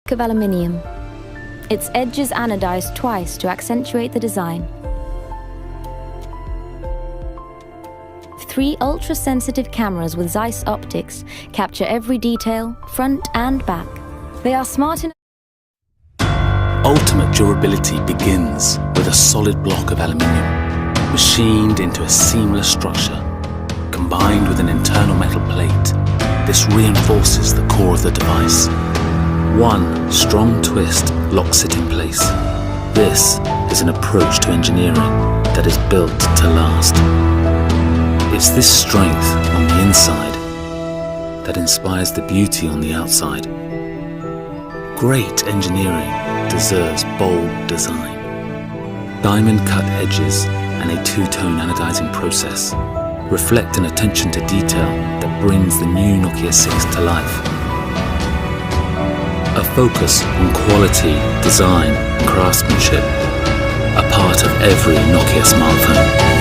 block of aluminium. Its edges anodized twice to accentuate the design. 3 ultra-sensitive cameras with Zeiss optics capture every detail, front and back. They are smart enough. Ultimate durability begins with a solid block of aluminium, machined into a seamless structure. Combined with an internal metal plate, this reinforces the core of the device. One strong twist locks it in place. This is an approach to engineering that is built to last. It's this strength on the inside that inspires the beauty on the outside. Great engineering deserves bold design. Diamond-cut edges and a two-tone anodizing process reflect an attention to detail that brings the new Nokia 6 to life. A focus on quality, design and craftsmanship, a part of every Nokia smartphone.